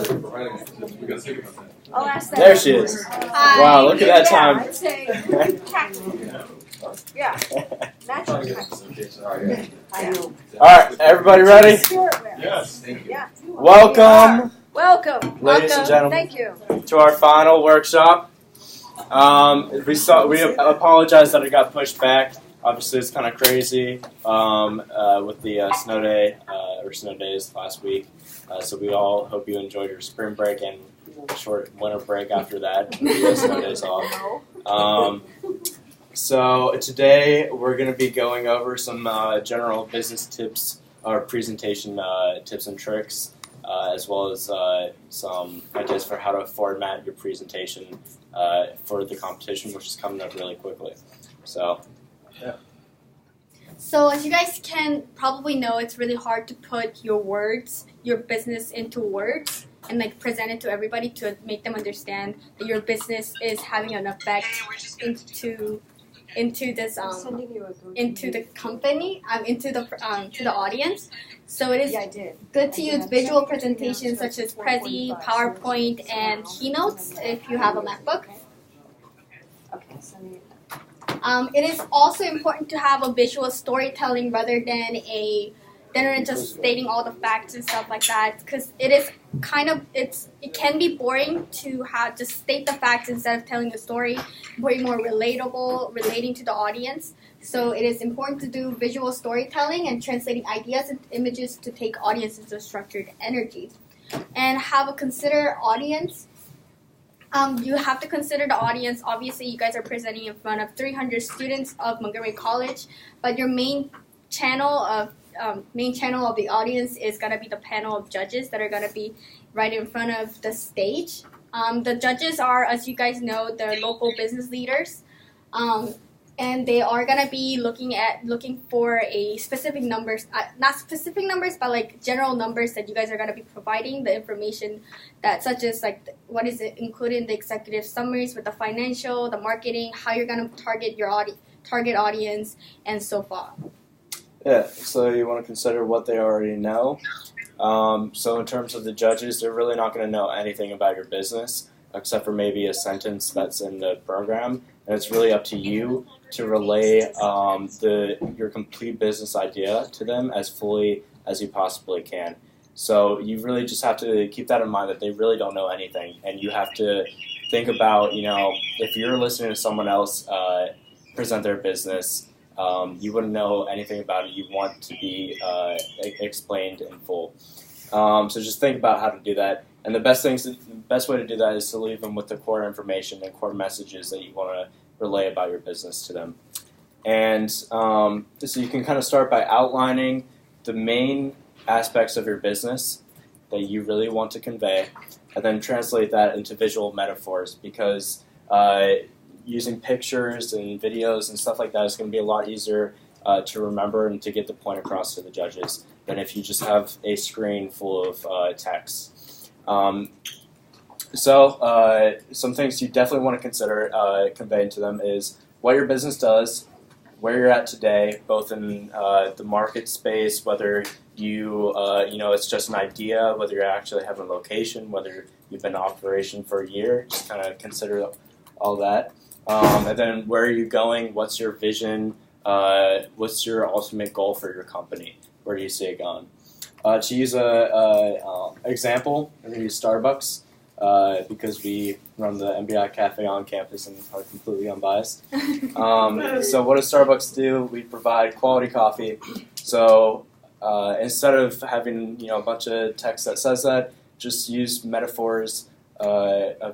I'll ask that. There she is. Hi. Wow, look at that time. I'd say yeah. Natural All right, everybody ready? Yes. Thank you. Yeah. Welcome, Welcome. ladies and gentlemen, Thank you. to our final workshop. We apologize that it got pushed back. Obviously, it's kind of crazy with the snow day or snow days last week. So we all hope you enjoyed your spring break and short winter break after that. The snow days off. So today we're going to be going over some general business tips or presentation tips and tricks, as well as some ideas for how to format your presentation for the competition, which is coming up really quickly. So, yeah. So as you guys can probably know, it's really hard to put your business into words and like present it to everybody to make them understand that your business is having an effect into this into the company into the audience. So it is good to use visual presentations such as Prezi, PowerPoint, and keynotes if you have a MacBook. It is also important to have a visual storytelling rather than just stating all the facts and stuff like that, because it can be boring to have just state the facts instead of telling a story, way more relating to the audience. So it is important to do visual storytelling and translating ideas and images to take audience into structured energy, and have a considered audience. You have to consider the audience. Obviously, you guys are presenting in front of 300 students of Montgomery College, but your main channel of the audience is going to be the panel of judges that are going to be right in front of the stage. The judges are, as you guys know, the local business leaders, and they are going to be looking for a specific numbers, not specific numbers, but like general numbers that you guys are going to be providing, the information that such as like what is it included in the executive summaries with the financial, the marketing, how you're going to target your target audience, and so far. Yeah, so you want to consider what they already know. So in terms of the judges, they're really not going to know anything about your business except for maybe a sentence that's in the program, and it's really up to you to relay your complete business idea to them as fully as you possibly can. So you really just have to keep that in mind that they really don't know anything, and you have to think about, if you're listening to someone else present their business, you wouldn't know anything about it. You want to be explained in full. So just think about how to do that. And the best way to do that is to leave them with the core information and core messages that you want to relay about your business to them. And so you can kind of start by outlining the main aspects of your business that you really want to convey, and then translate that into visual metaphors, because using pictures and videos and stuff like that is going to be a lot easier to remember and to get the point across to the judges than if you just have a screen full of text. So some things you definitely want to consider conveying to them is what your business does, where you're at today, both in the market space, whether it's just an idea, whether you actually have a location, whether you've been in operation for a year. Just kind of consider all that. And then where are you going? What's your vision? What's your ultimate goal for your company? Where do you see it going? To use an example, I'm going to use Starbucks because we run the MBI Cafe on campus and are completely unbiased. So what does Starbucks do? We provide quality coffee. So instead of having a bunch of text that says that, just use metaphors.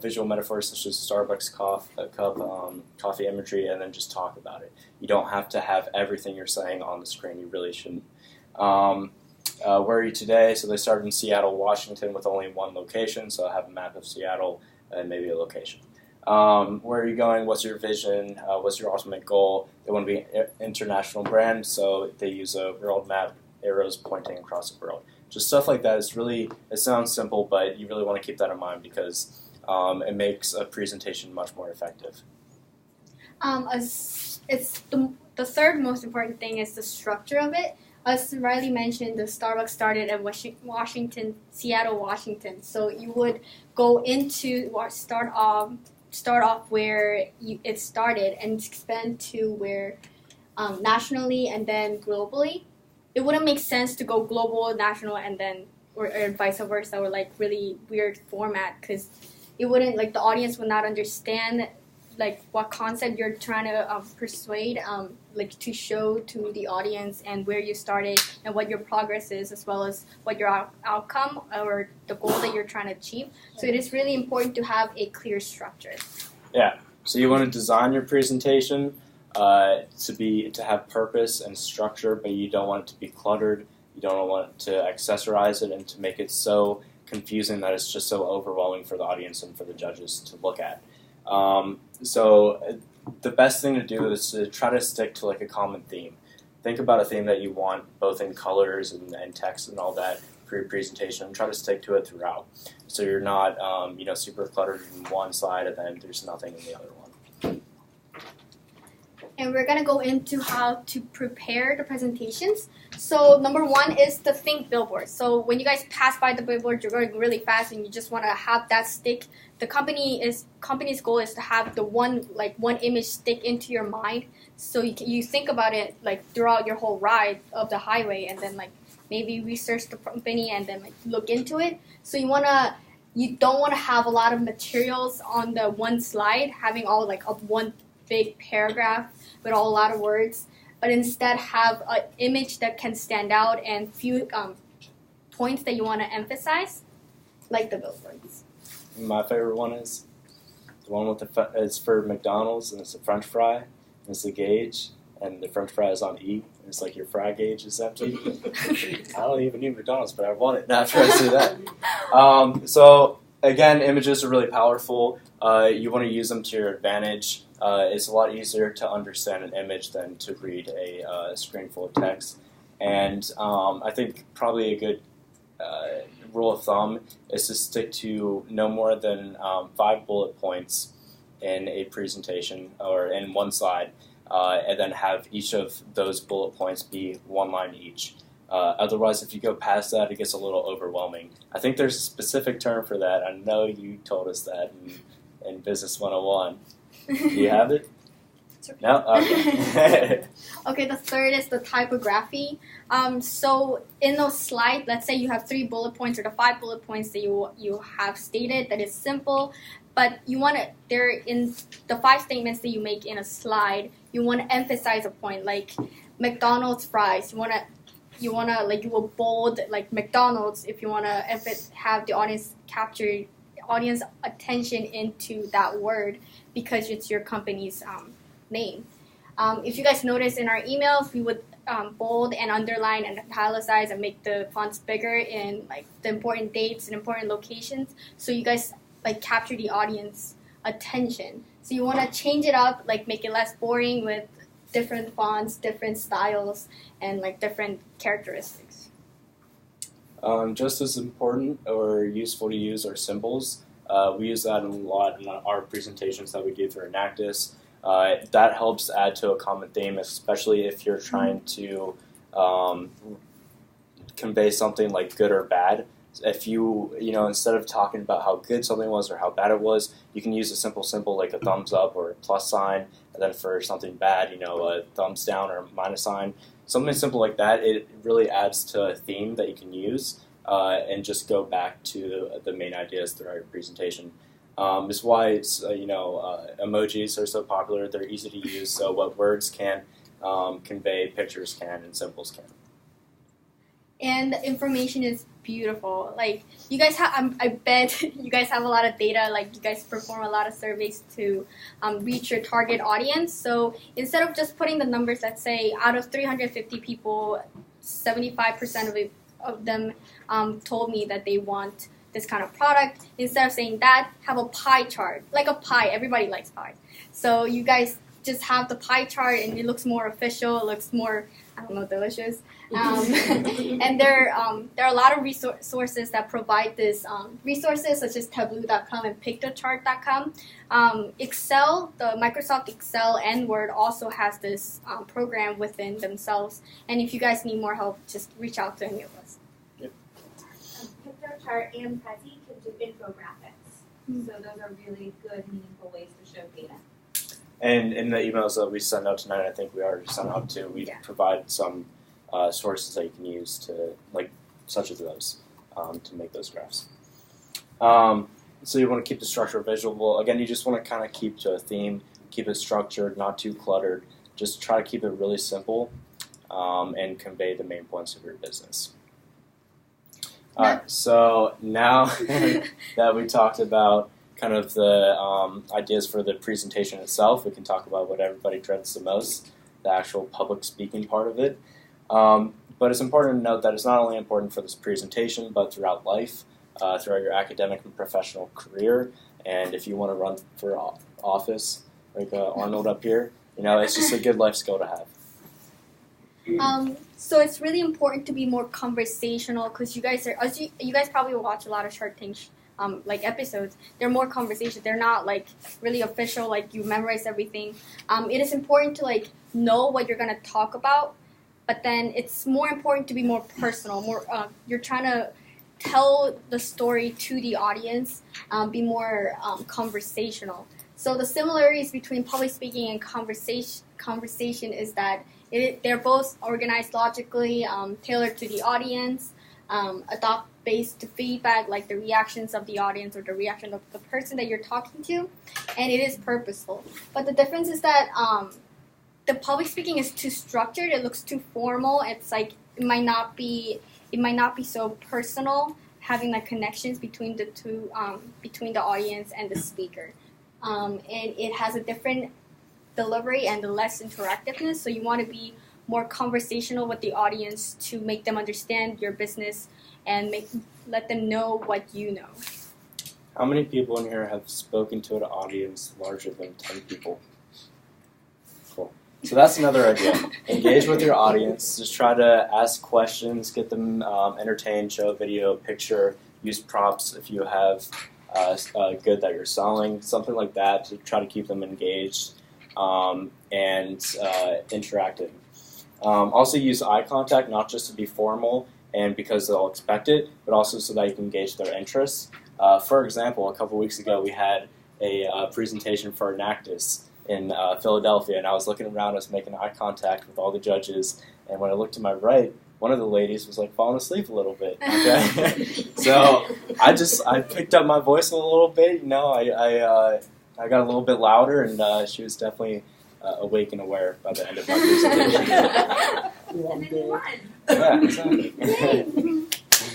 Visual metaphors such as Starbucks cup, coffee imagery, and then just talk about it. You don't have to have everything you're saying on the screen. You really shouldn't. Where are you today? So they started in Seattle, Washington, with only one location. So I have a map of Seattle and maybe a location. Where are you going? What's your vision? What's your ultimate goal? They want to be an international brand, so they use a world map, arrows pointing across the world. Just stuff like that. It sounds simple, but you really want to keep that in mind because it makes a presentation much more effective. It's the third most important thing is the structure of it. as Riley mentioned, the Starbucks started at Seattle, Washington. So you would go into or start off where it started and expand to where nationally and then globally. It wouldn't make sense to go global, national, and then or vice versa, or like really weird format because it wouldn't like the audience would not understand like what concept you're trying to persuade like to show to the audience and where you started and what your progress is as well as what your outcome or the goal that you're trying to achieve. So it is really important to have a clear structure. Yeah. So you want to design your presentation to have purpose and structure, but you don't want it to be cluttered. You don't want to accessorize it and to make it so confusing that it's just so overwhelming for the audience and for the judges to look at. So the best thing to do is to try to stick to like a common theme. Think about a theme that you want both in colors and text and all that for your presentation and try to stick to it throughout. So you're not super cluttered in one side and then there's nothing in the other one. And we're going to go into how to prepare the presentations. So number one is the think billboard. So when you guys pass by the billboard, you're going really fast and you just want to have that stick. The company's goal is to have the one image stick into your mind. So you think about it like throughout your whole ride of the highway and then like maybe research the company and then like look into it. So you don't want to have a lot of materials on the one slide, having all like a one big paragraph with a lot of words, but instead have an image that can stand out and few points that you want to emphasize, like the billboards. My favorite one is the one with it's for McDonald's and it's a French fry and it's the gauge and the French fry is on E and it's like your fry gauge is empty. I don't even need McDonald's, but I want it after I see that. So again, images are really powerful. You want to use them to your advantage. It's a lot easier to understand an image than to read a screen full of text. And I think probably a good rule of thumb is to stick to no more than 5 bullet points in a presentation or in one slide, and then have each of those bullet points be one line each. Otherwise, if you go past that, it gets a little overwhelming. I think there's a specific term for that. I know you told us that in Business 101. Do you have it? Okay. No? Okay. Okay, the third is the typography. So in those slides, let's say you have 3 bullet points or the 5 bullet points that you have stated that is simple, but you want to, they're in the 5 statements that you make in a slide, you want to emphasize a point, like McDonald's fries. You will bold like McDonald's if you want to have the audience capture audience attention into that word because it's your company's name. If you guys notice in our emails, we would bold and underline and italicize and make the fonts bigger in like the important dates and important locations, so you guys like capture the audience attention. So you want to change it up, like make it less boring with different fonts, different styles, and like different characteristics. Just as important or useful to use are symbols. We use that a lot in our presentations that we do through Enactus. That helps add to a common theme, especially if you're trying to convey something like good or bad. If you instead of talking about how good something was or how bad it was, you can use a simple symbol like a thumbs up or a plus sign, and then for something bad, a thumbs down or a minus sign. Something simple like that, it really adds to a theme that you can use and just go back to the main ideas throughout your presentation. It's why emojis are so popular. They're easy to use, so what words can convey, pictures can, and symbols can. And the information is beautiful. Like you guys have, I bet you guys have a lot of data. Like you guys perform a lot of surveys to reach your target audience. So instead of just putting the numbers that say out of 350 people, 75% of them told me that they want this kind of product. Instead of saying that, have a pie chart, like a pie. Everybody likes pie. So you guys just have the pie chart, and it looks more official. It looks more I don't know, delicious. And there are a lot of resources that provide this resources such as Tableau.com and Pictochart.com. Excel, the Microsoft Excel and Word also has this program within themselves. And if you guys need more help, just reach out to any of us. Pictochart and Prezi can do infographics. So those are really good, meaningful ways to show data. And in the emails that we send out tonight, I think we already sent out too, we provide some sources that you can use to, like, such as those, to make those graphs. So you want to keep the structure visual. Again, you just want to kind of keep to a theme, keep it structured, not too cluttered. Just try to keep it really simple and convey the main points of your business. So now that we talked about kind of the ideas for the presentation itself, we can talk about what everybody dreads the most, the actual public speaking part of it. But it's important to note that it's not only important for this presentation, but throughout life, throughout your academic and professional career. And if you want to run for office, like Arnold up here, it's just a good life skill to have. So it's really important to be more conversational because you guys probably watch a lot of Shark Tank like episodes. They're more conversation. They're not like really official, like you memorize everything. It is important to like know what you're gonna talk about, but then it's more important to be more personal. You're trying to tell the story to the audience, be more conversational. So the similarities between public speaking and conversation is that they're both organized logically, tailored to the audience, adopt based feedback like the reactions of the audience or the reaction of the person that you're talking to, and it is purposeful. But the difference is that the public speaking is too structured. It looks too formal. It's like it might not be so personal, having like connections between the two, between the audience and the speaker, and it has a different delivery and less interactiveness. So you want to be more conversational with the audience to make them understand your business and let them know what you know. How many people in here have spoken to an audience larger than 10 people? Cool. So that's another idea. Engage with your audience. Just try to ask questions, get them entertained, show a video, picture, use props if you have a good that you're selling, something like that to try to keep them engaged and interactive. Also use eye contact, not just to be formal and because they'll expect it, but also so that you can gauge their interests. For example, a couple weeks ago we had a presentation for Enactus in Philadelphia, and I was looking around, I was making eye contact with all the judges, and when I looked to my right, one of the ladies was like falling asleep a little bit. Okay? So I picked up my voice a little bit, I got a little bit louder, and she was definitely awake and aware by the end of my presentation. And then you won. Yeah, exactly.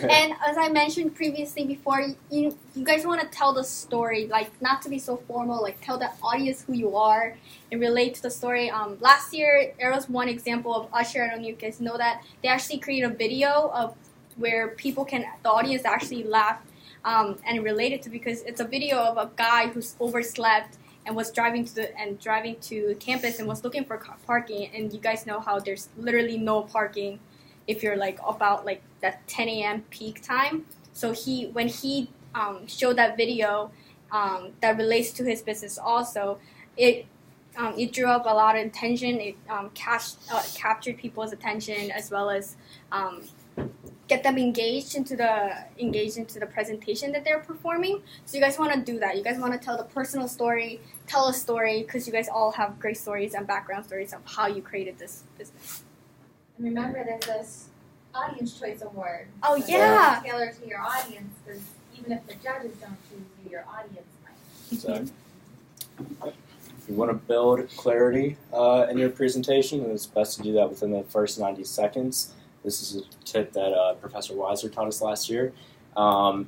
And as I mentioned previously before, you guys want to tell the story, like not to be so formal, like tell the audience who you are and relate to the story. Last year, there was one example of Usher. I don't know if you guys know that. They actually created a video of where the audience actually laugh and related to, because it's a video of a guy who's overslept and was driving to campus and was looking for parking. And you guys know how there's literally no parking if you're like about like that 10 a.m. peak time. So when he showed that video that relates to his business also, it drew up a lot of attention. It captured people's attention as well as get them engaged into the presentation that they're performing. So you guys want to do that. You guys want to tell the personal story, tell a story, because you guys all have great stories and background stories of how you created this business. And remember, there's this Audience Choice Award. Oh, so yeah. Tailor to your audience, because even if the judges don't choose you, your audience might. Exactly. If you want to build clarity in your presentation, then it's best to do that within the first 90 seconds. This is a tip that Professor Weiser taught us last year.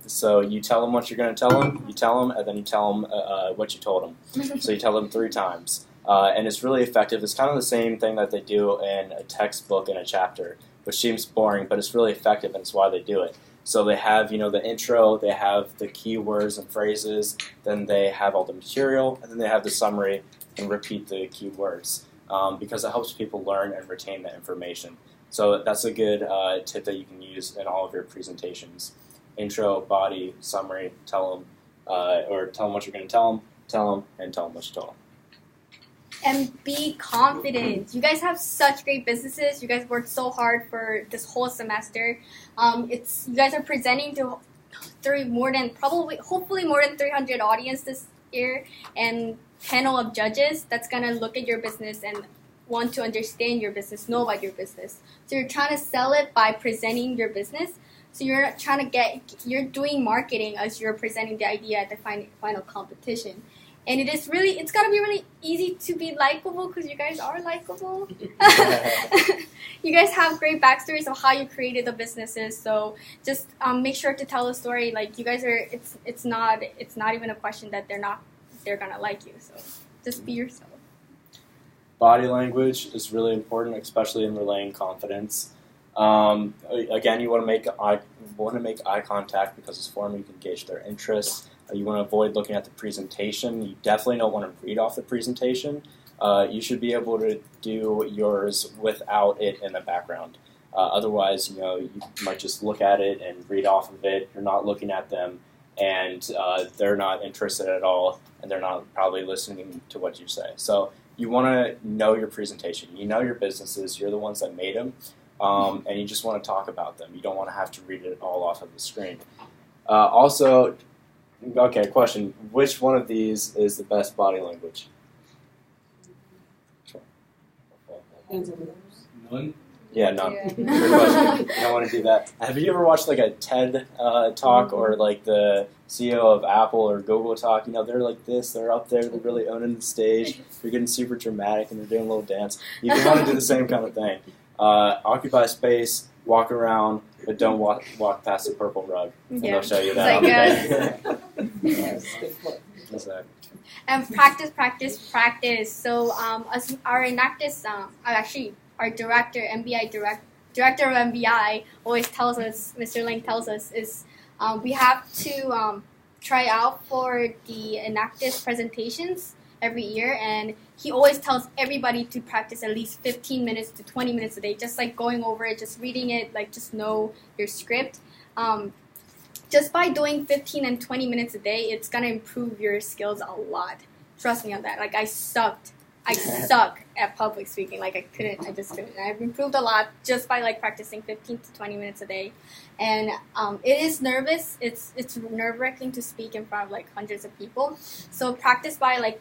So you tell them what you're going to tell them, and then you tell them what you told them. So you tell them 3 times. And it's really effective. It's kind of the same thing that they do in a textbook in a chapter, which seems boring, but it's really effective, and it's why they do it. So they have, the intro, they have the keywords and phrases, then they have all the material, and then they have the summary and repeat the keywords. because it helps people learn and retain the information. So that's a good tip that you can use in all of your presentations. Intro, body, summary, tell them what you're going to tell them, and tell them what you told them. And be confident. You guys have such great businesses. You guys worked so hard for this whole semester. You guys are presenting to hopefully more than 300 audience this year, and panel of judges that's gonna look at your business and want to understand your business, know about your business. So you're trying to sell it by presenting your business. So you're doing marketing as you're presenting the idea at the final competition. And it's gotta be really easy to be likable because you guys are likable. You guys have great backstories of how you created the businesses. So just make sure to tell a story. Like you guys are, it's not even a question that they're gonna like you. So just be yourself. Body language is really important, especially in relaying confidence. Again, you want to make eye contact because it's a form you can gauge their interests. You want to avoid looking at the presentation. You definitely don't want to read off the presentation. You should be able to do yours without it in the background. Otherwise, you might just look at it and read off of it. You're not looking at them, and they're not interested at all, and they're not probably listening to what you say. So you want to know your presentation. You know your businesses. You're the ones that made them, and you just want to talk about them. You don't want to have to read it all off of the screen. Okay, question. Which one of these is the best body language? None? Yeah, none. Good question. You don't want to do that. Have you ever watched like a TED talk or like the CEO of Apple or Google talk? They're like this. They're up there. They're really owning the stage. They're getting super dramatic and they're doing a little dance. You want to do the same kind of thing. Occupy space. Walk around, but don't walk past the purple rug. And they'll show you that. Exactly. And practice. So as our Enactus, our director, director of MBI always tells us, Mr. Lang tells us, is we have to try out for the Enactus presentations every year, and he always tells everybody to practice at least 15 minutes to 20 minutes a day, just like going over it, just reading it, like just know your script. Just by doing 15 and 20 minutes a day, it's gonna improve your skills a lot. Trust me on that. Like I suck at public speaking. Like I just couldn't. I've improved a lot just by like practicing 15 to 20 minutes a day. And it is nervous. It's nerve-wracking to speak in front of like hundreds of people. So practice by like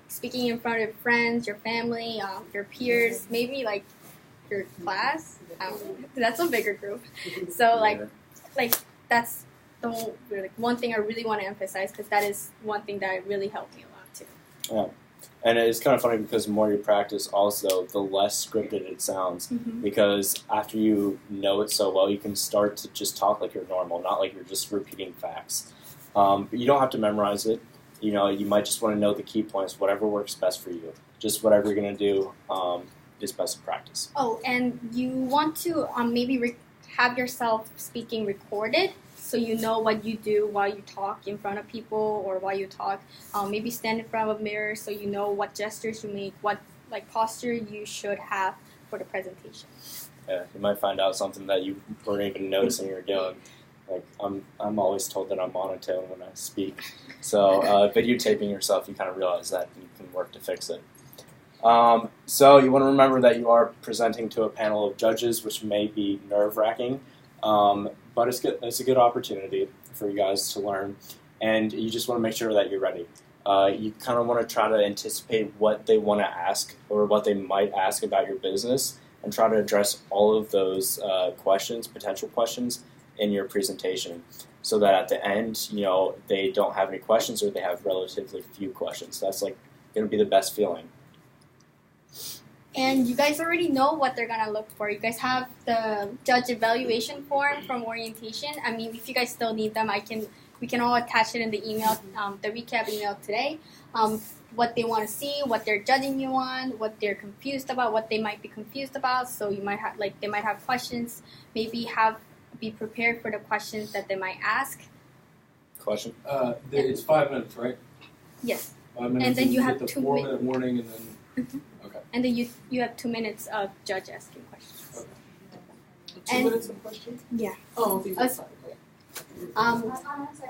speaking in front of your friends, your family, your peers, maybe like your class. That's a bigger group. So like that's the one thing I really want to emphasize, because that is one thing that really helped me a lot too. Yeah, and it's kind of funny because the more you practice, also the less scripted it sounds. Mm-hmm. Because after you know it so well, you can start to just talk like you're normal, not like you're just repeating facts. But you don't have to memorize it. You might just want to know the key points, whatever works best for you. Just whatever you're going to do is best to practice. Oh, and you want to maybe have yourself speaking recorded, so you know what you do while you talk in front of people, or while you talk. Maybe stand in front of a mirror so you know what gestures you make, what posture you should have for the presentation. Yeah, you might find out something that you weren't even noticing you're doing. Like I'm always told that I'm monotone when I speak. So videotaping yourself, you kind of realize that and you can work to fix it. So you want to remember that you are presenting to a panel of judges, which may be nerve-wracking, but it's good. It's a good opportunity for you guys to learn, and you just want to make sure that you're ready. You kind of want to try to anticipate what they want to ask or what they might ask about your business, and try to address all of those potential questions, in your presentation, so that at the end, they don't have any questions, or they have relatively few questions. That's like going to be the best feeling. And you guys already know what they're gonna look for. You guys have the judge evaluation form from orientation. I mean, if you guys still need them, we can all attach it in the email, the recap email today. What they want to see, what they're judging you on, what they're confused about, what they might be confused about. So you might have they might have questions. Maybe be prepared for the questions that they might ask. Question? It's 5 minutes, right? Yes. 5 minutes. And then you have get the 2 4-minute warning, and then. Mm-hmm. Okay. and then you have 2 minutes of judge asking questions. 2 minutes of questions? Yeah. Oh, these are fine.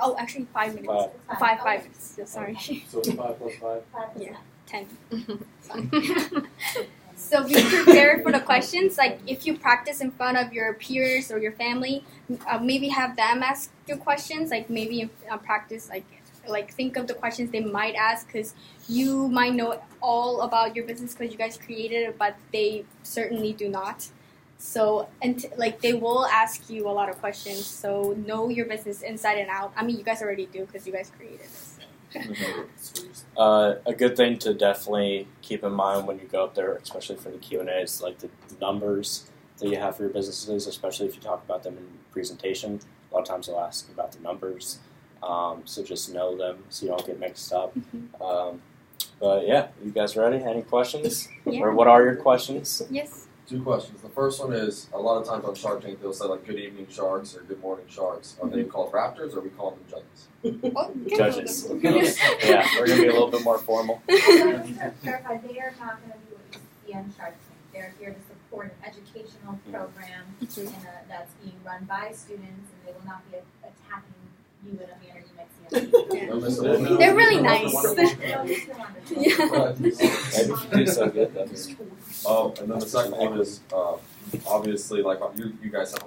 Oh, actually 5 minutes. 5 minutes. Sorry. So it's 5 plus 5? Yeah, 10. So be prepared for the questions. Like if you practice in front of your peers or your family, maybe have them ask you questions. Like maybe practice like think of the questions they might ask, because you might know all about your business because you guys created it, but they certainly do not. So like they will ask you a lot of questions. So know your business inside and out. I mean, you guys already do because you guys created this. A good thing to definitely keep in mind when you go up there, especially for the Q&A, is like the numbers that you have for your businesses, especially if you talk about them in presentation. A lot of times they'll ask about the numbers, so just know them so you don't get mixed up. But yeah, you guys ready? Any questions? Yeah. Or what are your questions? Yes. 2 questions. The first one is, a lot of times on Shark Tank they'll say like good evening sharks or good morning sharks. Are they called raptors or are we calling them judges? Oh, Judges. Yeah, we're going to be a little bit more formal. Clarify, they are not going to be what you see on Shark Tank. They're here to support an educational program that's being run by students, and they will not be attacking you in a manner you might see on TV. They're really nice. Maybe if you do so good, that's And then the second one is, obviously, like you guys have a